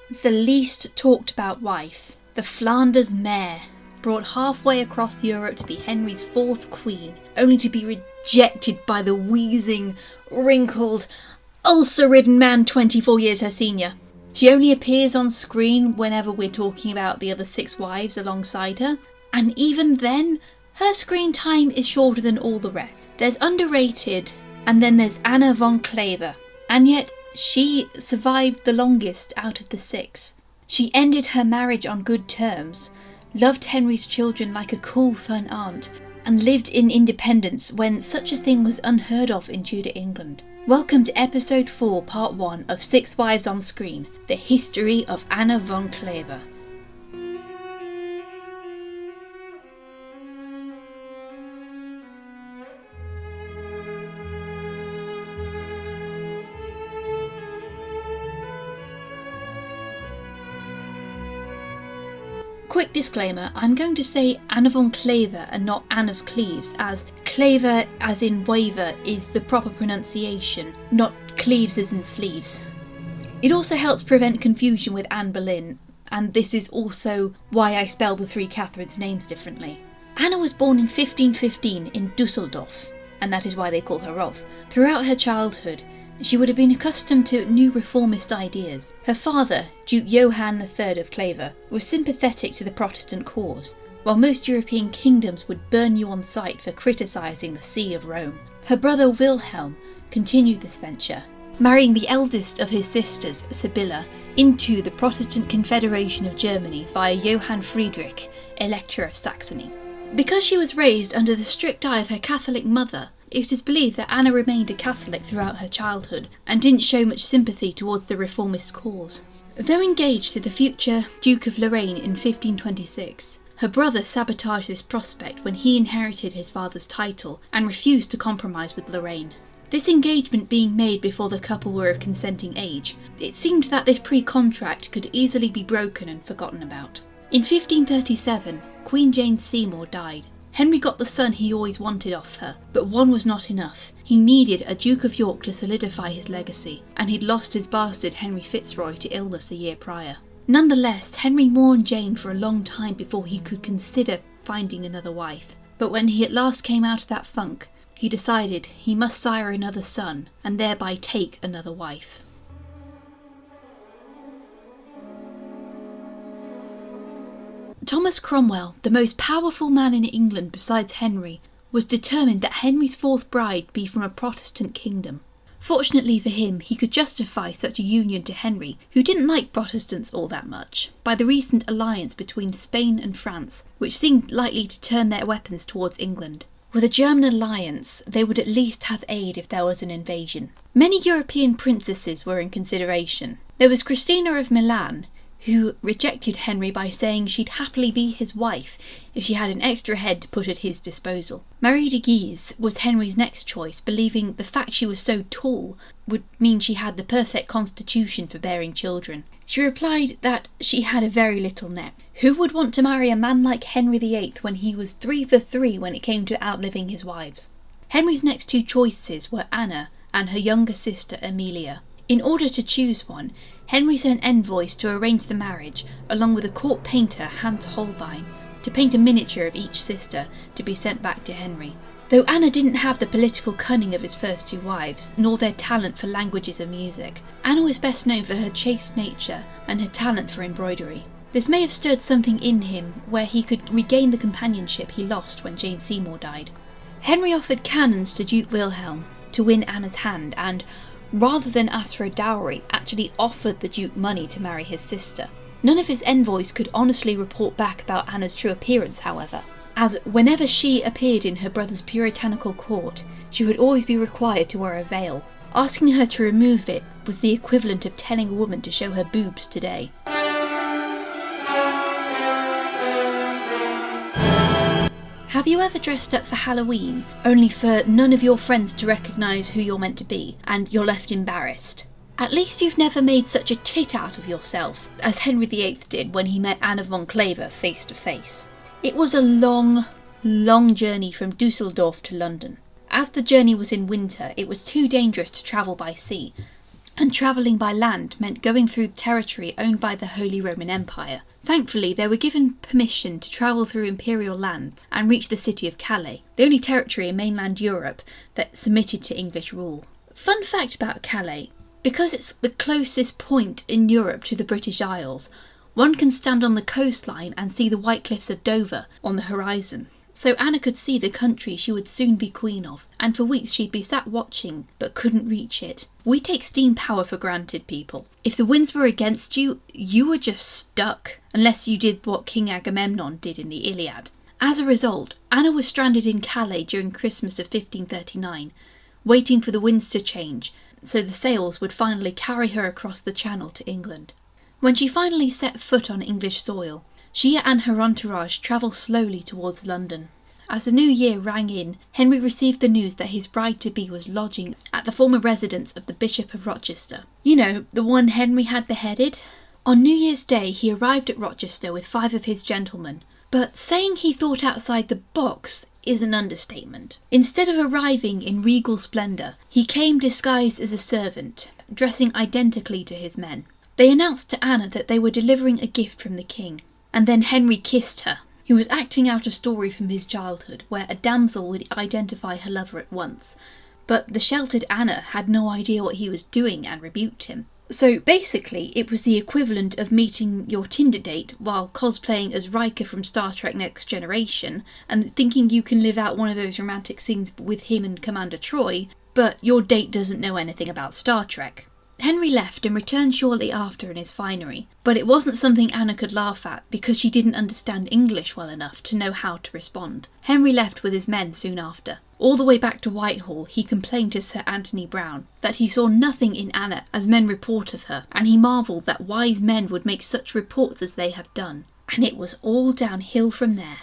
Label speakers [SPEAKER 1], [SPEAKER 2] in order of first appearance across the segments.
[SPEAKER 1] The least talked about wife, the Flanders mare, brought halfway across Europe to be Henry's fourth queen, only to be rejected by the wheezing, wrinkled, ulcer-ridden man 24 years her senior. She only appears on screen whenever we're talking about the other 6 wives alongside her, and even then, her screen time is shorter than all the rest. There's underrated, and then there's Anna von Kleve, and yet she survived the longest out of the 6. She ended her marriage on good terms, loved Henry's children like a cool, fun aunt, and lived in independence when such a thing was unheard of in Tudor England. Welcome to episode 4, part 1 of 6 Wives on Screen, the history of Anna von Kleve. Quick disclaimer, I'm going to say Anna von Kleve and not Anne of Cleves, as Kleve as in waver is the proper pronunciation, not Cleves as in sleeves. It also helps prevent confusion with Anne Boleyn, and this is also why I spell the 3 Catherines' names differently. Anna was born in 1515 in Dusseldorf, and that is why they call her Rolf. Throughout her childhood, she would have been accustomed to new reformist ideas. Her father, Duke Johann III of Kleve, was sympathetic to the Protestant cause, while most European kingdoms would burn you on sight for criticising the See of Rome. Her brother Wilhelm continued this venture, marrying the eldest of his sisters, Sibylla, into the Protestant Confederation of Germany via Johann Friedrich, Elector of Saxony. Because she was raised under the strict eye of her Catholic mother, it is believed that Anna remained a Catholic throughout her childhood and didn't show much sympathy towards the reformist cause. Though engaged to the future Duke of Lorraine in 1526, her brother sabotaged this prospect when he inherited his father's title and refused to compromise with Lorraine. This engagement being made before the couple were of consenting age, it seemed that this pre-contract could easily be broken and forgotten about. In 1537, Queen Jane Seymour died. Henry got the son he always wanted off her, but one was not enough. He needed a Duke of York to solidify his legacy, and he'd lost his bastard Henry Fitzroy to illness a year prior. Nonetheless, Henry mourned Jane for a long time before he could consider finding another wife. But when he at last came out of that funk, he decided he must sire another son, and thereby take another wife. Thomas Cromwell, the most powerful man in England besides Henry, was determined that Henry's 4th bride be from a Protestant kingdom. Fortunately for him, he could justify such a union to Henry, who didn't like Protestants all that much, by the recent alliance between Spain and France, which seemed likely to turn their weapons towards England. With a German alliance, they would at least have aid if there was an invasion. Many European princesses were in consideration. There was Christina of Milan, who rejected Henry by saying she'd happily be his wife if she had an extra head to put at his disposal. Marie de Guise was Henry's next choice, believing the fact she was so tall would mean she had the perfect constitution for bearing children. She replied that she had a very little neck. Who would want to marry a man like Henry VIII when he was 3 for 3 when it came to outliving his wives? Henry's next 2 choices were Anna and her younger sister Amelia. In order to choose one, Henry sent envoys to arrange the marriage, along with a court painter, Hans Holbein, to paint a miniature of each sister to be sent back to Henry. Though Anna didn't have the political cunning of his first 2 wives, nor their talent for languages and music, Anna was best known for her chaste nature and her talent for embroidery. This may have stirred something in him where he could regain the companionship he lost when Jane Seymour died. Henry offered cannons to Duke Wilhelm to win Anna's hand and, rather than ask for a dowry, actually offered the Duke money to marry his sister. None of his envoys could honestly report back about Anna's true appearance, however, as whenever she appeared in her brother's puritanical court, she would always be required to wear a veil. Asking her to remove it was the equivalent of telling a woman to show her boobs today. Have you ever dressed up for Halloween, only for none of your friends to recognise who you're meant to be, and you're left embarrassed? At least you've never made such a tit out of yourself, as Henry VIII did when he met Anna von Kleve face to face. It was a long, long journey from Dusseldorf to London. As the journey was in winter, it was too dangerous to travel by sea, and travelling by land meant going through territory owned by the Holy Roman Empire. Thankfully, they were given permission to travel through imperial lands and reach the city of Calais, the only territory in mainland Europe that submitted to English rule. Fun fact about Calais: because it's the closest point in Europe to the British Isles, one can stand on the coastline and see the white cliffs of Dover on the horizon. So Anna could see the country she would soon be queen of, and for weeks she'd be sat watching, but couldn't reach it. We take steam power for granted, people. If the winds were against you, you were just stuck, unless you did what King Agamemnon did in the Iliad. As a result, Anna was stranded in Calais during Christmas of 1539, waiting for the winds to change, so the sails would finally carry her across the Channel to England. When she finally set foot on English soil, she and her entourage travelled slowly towards London. As the new year rang in, Henry received the news that his bride-to-be was lodging at the former residence of the Bishop of Rochester. You know, the one Henry had beheaded? On New Year's Day he arrived at Rochester with 5 of his gentlemen, but saying he thought outside the box is an understatement. Instead of arriving in regal splendour, he came disguised as a servant, dressing identically to his men. They announced to Anna that they were delivering a gift from the king, and then Henry kissed her. He was acting out a story from his childhood, where a damsel would identify her lover at once, but the sheltered Anna had no idea what he was doing and rebuked him. So basically, it was the equivalent of meeting your Tinder date while cosplaying as Riker from Star Trek Next Generation and thinking you can live out one of those romantic scenes with him and Commander Troy, but your date doesn't know anything about Star Trek. Henry left and returned shortly after in his finery, but it wasn't something Anna could laugh at because she didn't understand English well enough to know how to respond. Henry left with his men soon after. All the way back to Whitehall, he complained to Sir Anthony Browne that he saw nothing in Anna as men report of her, and he marvelled that wise men would make such reports as they have done. And it was all downhill from there.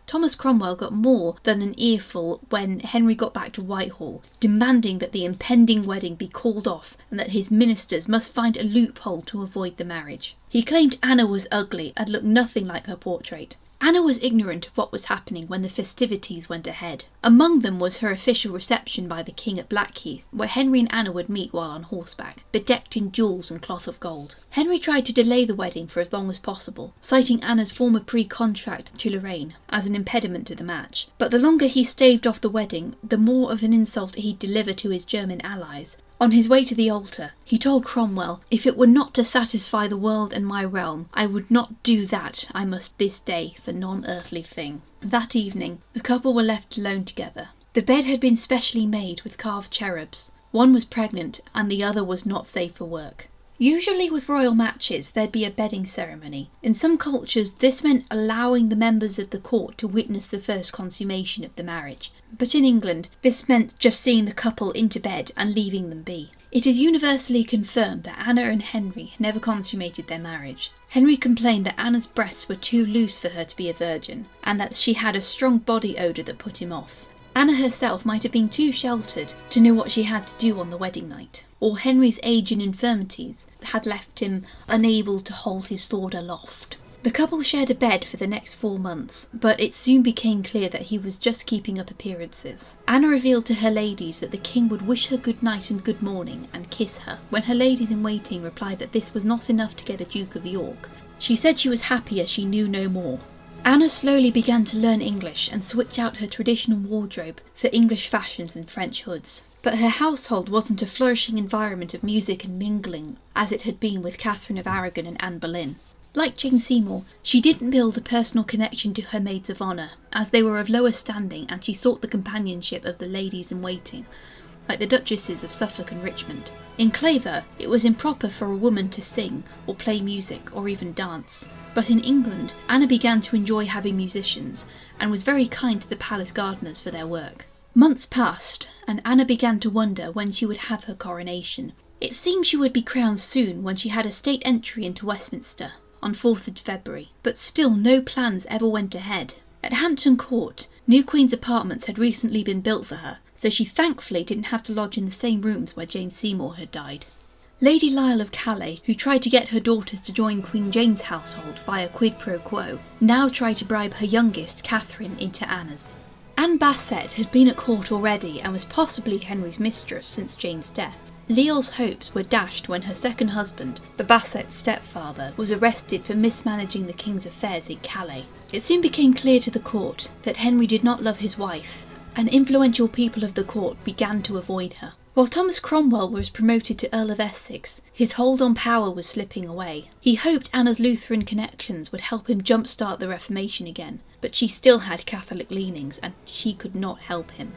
[SPEAKER 1] Thomas Cromwell got more than an earful when Henry got back to Whitehall, demanding that the impending wedding be called off and that his ministers must find a loophole to avoid the marriage. He claimed Anna was ugly and looked nothing like her portrait. Anna was ignorant of what was happening when the festivities went ahead. Among them was her official reception by the king at Blackheath, where Henry and Anna would meet while on horseback, bedecked in jewels and cloth of gold. Henry tried to delay the wedding for as long as possible, citing Anna's former pre-contract to Lorraine as an impediment to the match. But the longer he staved off the wedding, the more of an insult he'd deliver to his German allies. On his way to the altar, he told Cromwell, "If it were not to satisfy the world and my realm, I would not do that I must this day for non-earthly thing." That evening, the couple were left alone together. The bed had been specially made with carved cherubs. One was pregnant, and the other was not safe for work. Usually with royal matches, there'd be a bedding ceremony. In some cultures, this meant allowing the members of the court to witness the first consummation of the marriage. But in England, this meant just seeing the couple into bed and leaving them be. It is universally confirmed that Anna and Henry never consummated their marriage. Henry complained that Anna's breasts were too loose for her to be a virgin, and that she had a strong body odour that put him off. Anna herself might have been too sheltered to know what she had to do on the wedding night, or Henry's age and infirmities had left him unable to hold his sword aloft. The couple shared a bed for the next 4 months, but it soon became clear that he was just keeping up appearances. Anna revealed to her ladies that the king would wish her good night and good morning and kiss her, when her ladies-in-waiting replied that this was not enough to get a Duke of York. She said she was happier she knew no more. Anna slowly began to learn English and switch out her traditional wardrobe for English fashions and French hoods. But her household wasn't a flourishing environment of music and mingling as it had been with Catherine of Aragon and Anne Boleyn. Like Jane Seymour, she didn't build a personal connection to her maids of honour, as they were of lower standing and she sought the companionship of the ladies-in-waiting, like the Duchesses of Suffolk and Richmond. In Kleve, it was improper for a woman to sing, or play music, or even dance. But in England, Anna began to enjoy having musicians, and was very kind to the palace gardeners for their work. Months passed, and Anna began to wonder when she would have her coronation. It seemed she would be crowned soon when she had a state entry into Westminster, on 4th of February, but still no plans ever went ahead. At Hampton Court, new Queen's apartments had recently been built for her, so she thankfully didn't have to lodge in the same rooms where Jane Seymour had died. Lady Lisle of Calais, who tried to get her daughters to join Queen Jane's household via quid pro quo, now tried to bribe her youngest, Catherine, into Anna's. Anne Bassett had been at court already and was possibly Henry's mistress since Jane's death. Leol's hopes were dashed when her second husband, the Bassett stepfather, was arrested for mismanaging the king's affairs in Calais. It soon became clear to the court that Henry did not love his wife, and influential people of the court began to avoid her. While Thomas Cromwell was promoted to Earl of Essex, his hold on power was slipping away. He hoped Anna's Lutheran connections would help him jumpstart the Reformation again, but she still had Catholic leanings and she could not help him.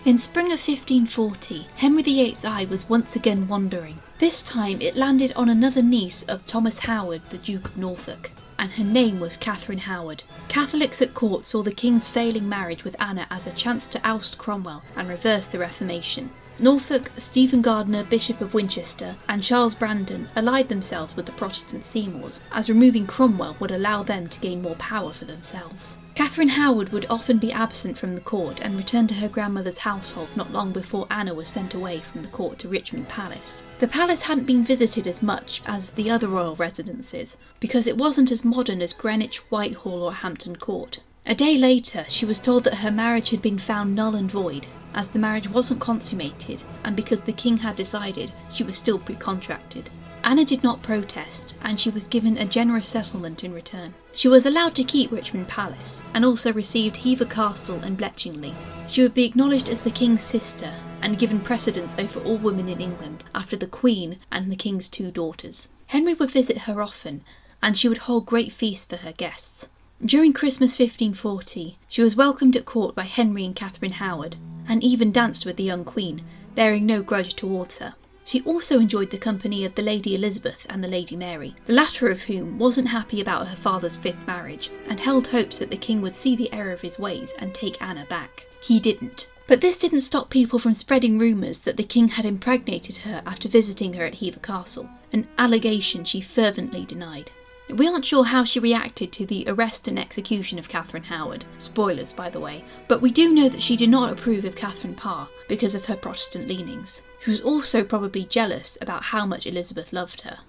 [SPEAKER 1] In spring of 1540, Henry VIII's eye was once again wandering. This time it landed on another niece of Thomas Howard, the Duke of Norfolk, and her name was Catherine Howard. Catholics at court saw the king's failing marriage with Anna as a chance to oust Cromwell and reverse the Reformation. Norfolk, Stephen Gardiner, Bishop of Winchester, and Charles Brandon allied themselves with the Protestant Seymours, as removing Cromwell would allow them to gain more power for themselves. Catherine Howard would often be absent from the court and return to her grandmother's household not long before Anna was sent away from the court to Richmond Palace. The palace hadn't been visited as much as the other royal residences, because it wasn't as modern as Greenwich, Whitehall or Hampton Court. A day later, she was told that her marriage had been found null and void, as the marriage wasn't consummated, and because the king had decided she was still pre-contracted. Anna did not protest, and she was given a generous settlement in return. She was allowed to keep Richmond Palace, and also received Hever Castle and Bletchingley. She would be acknowledged as the king's sister, and given precedence over all women in England, after the Queen and the king's two daughters. Henry would visit her often, and she would hold great feasts for her guests. During Christmas 1540, she was welcomed at court by Henry and Catherine Howard, and even danced with the young queen, bearing no grudge towards her. She also enjoyed the company of the Lady Elizabeth and the Lady Mary, the latter of whom wasn't happy about her father's fifth marriage, and held hopes that the king would see the error of his ways and take Anna back. He didn't. But this didn't stop people from spreading rumours that the king had impregnated her after visiting her at Hever Castle, an allegation she fervently denied. We aren't sure how she reacted to the arrest and execution of Catherine Howard, spoilers by the way, but we do know that she did not approve of Catherine Parr because of her Protestant leanings. She was also probably jealous about how much Elizabeth loved her.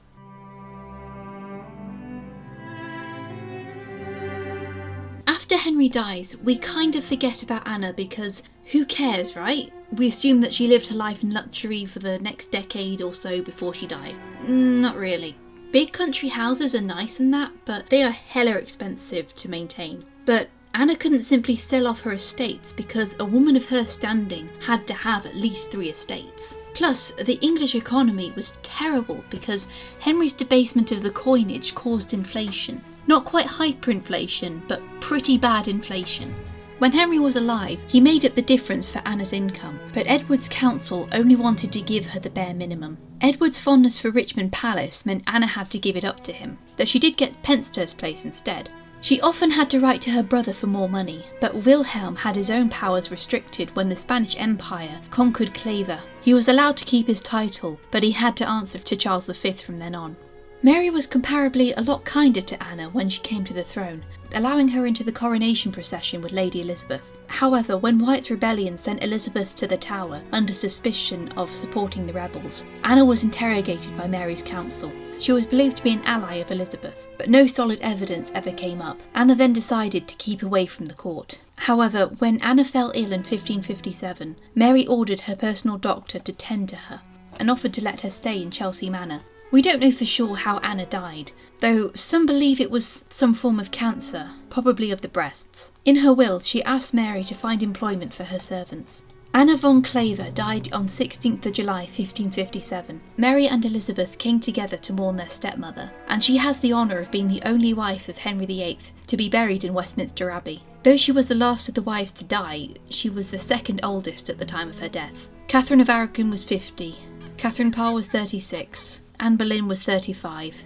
[SPEAKER 1] After Henry dies, we kind of forget about Anna because who cares, right? We assume that she lived her life in luxury for the next decade or so before she died. Not really. Big country houses are nice and that, but they are hella expensive to maintain. But Anna couldn't simply sell off her estates because a woman of her standing had to have at least 3 estates. Plus, the English economy was terrible because Henry's debasement of the coinage caused inflation. Not quite hyperinflation, but pretty bad inflation. When Henry was alive, he made up the difference for Anna's income, but Edward's council only wanted to give her the bare minimum. Edward's fondness for Richmond Palace meant Anna had to give it up to him, though she did get Penshurst Place instead. She often had to write to her brother for more money, but Wilhelm had his own powers restricted when the Spanish Empire conquered Kleve. He was allowed to keep his title, but he had to answer to Charles V from then on. Mary was comparably a lot kinder to Anna when she came to the throne, allowing her into the coronation procession with Lady Elizabeth. However, when Wyatt's rebellion sent Elizabeth to the Tower under suspicion of supporting the rebels, Anna was interrogated by Mary's council. She was believed to be an ally of Elizabeth, but no solid evidence ever came up. Anna then decided to keep away from the court. However, when Anna fell ill in 1557, Mary ordered her personal doctor to tend to her, and offered to let her stay in Chelsea Manor. We don't know for sure how Anna died, though some believe it was some form of cancer, probably of the breasts. In her will, she asked Mary to find employment for her servants. Anna von Kleve died on 16th of July 1557. Mary and Elizabeth came together to mourn their stepmother, and she has the honour of being the only wife of Henry VIII to be buried in Westminster Abbey. Though she was the last of the wives to die, she was the second oldest at the time of her death. Catherine of Aragon was 50, Catherine Parr was 36, Anne Boleyn was 35.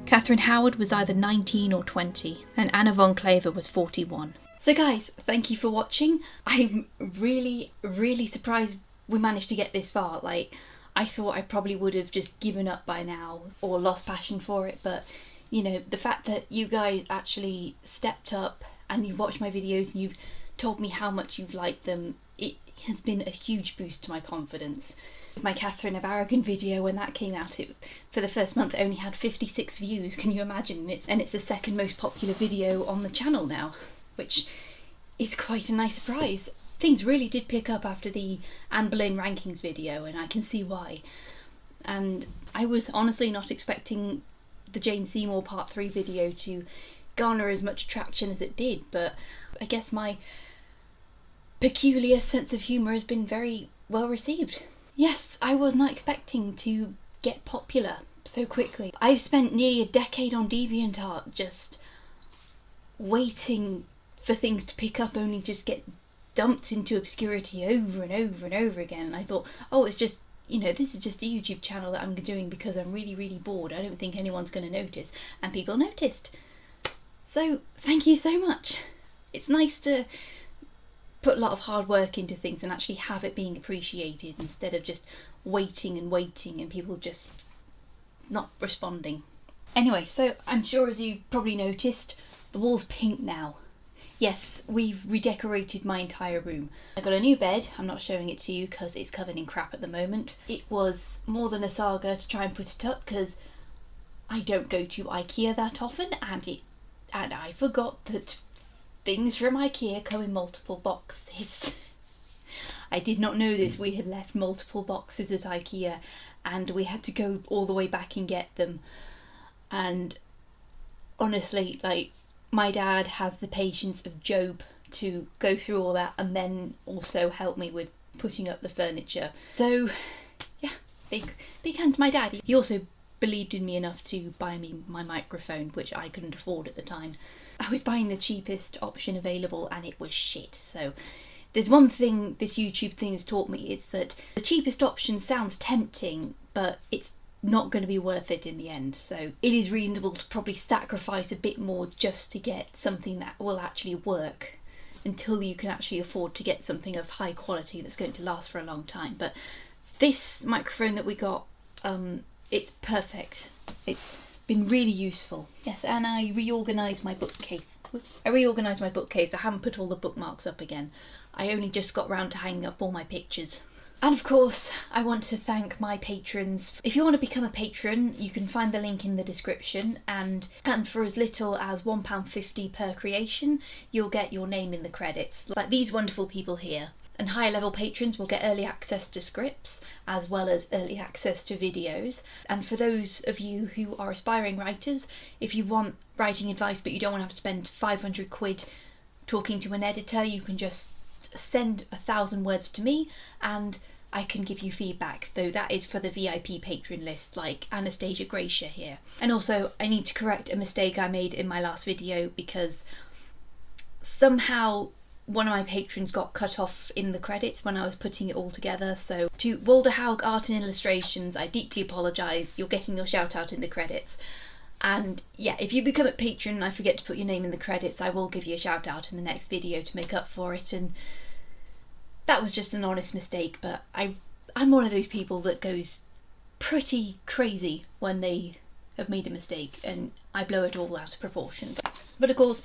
[SPEAKER 1] Catherine Howard was either 19 or 20, and Anna von Kleve was 41. So guys, thank you for watching. I'm really surprised we managed to get this far. I thought I probably would have just given up by now or lost passion for it, but you know, the fact that you guys actually stepped up and you've watched my videos and you've told me how much you've liked them, it has been a huge boost to my confidence. My Catherine of Aragon video, when that came out, it for the first month it only had 56 views. Can you imagine? It's the second most popular video on the channel now, which is quite a nice surprise. Things really did pick up after the Anne Boleyn rankings video, and I can see why. And I was honestly not expecting the Jane Seymour Part 3 video to garner as much traction as it did, but I guess my peculiar sense of humour has been very well received. Yes, I was not expecting to get popular so quickly. I've spent nearly a decade on DeviantArt just waiting for things to pick up, only just get dumped into obscurity over and over and over again. And I thought, oh, it's just, you know, this is just a YouTube channel that I'm doing because I'm really, really bored. I don't think anyone's going to notice. And people noticed. So thank you so much. It's nice to put a lot of hard work into things and actually have it being appreciated instead of just waiting and waiting and people just not responding. Anyway, so I'm sure as you probably noticed, the wall's pink now. Yes, we've redecorated my entire room. I got a new bed. I'm not showing it to you because it's covered in crap at the moment. It was more than a saga to try and put it up because I don't go to IKEA that often, and I forgot that things from IKEA come in multiple boxes. I did not know this. We had left multiple boxes at IKEA and we had to go all the way back and get them. And honestly, like, my dad has the patience of Job to go through all that and then also help me with putting up the furniture. So yeah, big hand to my dad. He also believed in me enough to buy me my microphone, which I couldn't afford at the time. I was buying the cheapest option available and it was shit. So there's one thing this YouTube thing has taught me, it's that the cheapest option sounds tempting, but it's not going to be worth it in the end. So it is reasonable to probably sacrifice a bit more just to get something that will actually work until you can actually afford to get something of high quality that's going to last for a long time. But this microphone that we got, it's perfect. It's been really useful. Yes, and I reorganised my bookcase. Whoops. I reorganised my bookcase. I haven't put all the bookmarks up again. I only just got round to hanging up all my pictures. And of course, I want to thank my patrons. If you want to become a patron, you can find the link in the description, and for as little as £1.50 per creation, you'll get your name in the credits, like these wonderful people here. And higher level patrons will get early access to scripts, as well as early access to videos. And for those of you who are aspiring writers, if you want writing advice but you don't want to have to spend 500 quid talking to an editor, you can just send 1,000 words to me and I can give you feedback, though that is for the VIP patron list, like Anastasia Gracia here. And also, I need to correct a mistake I made in my last video because somehow one of my patrons got cut off in the credits when I was putting it all together. So to Walder Haug Art and Illustrations, I deeply apologise. You're getting your shout out in the credits. And yeah, if you become a patron and I forget to put your name in the credits, I will give you a shout out in the next video to make up for it. And that was just an honest mistake, but I'm one of those people that goes pretty crazy when they have made a mistake and I blow it all out of proportion. But of course,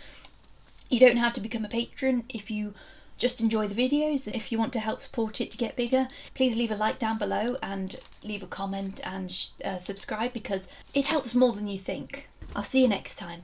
[SPEAKER 1] you don't have to become a patron if you just enjoy the videos. If you want to help support it to get bigger, please leave a like down below and leave a comment and subscribe because it helps more than you think. I'll see you next time.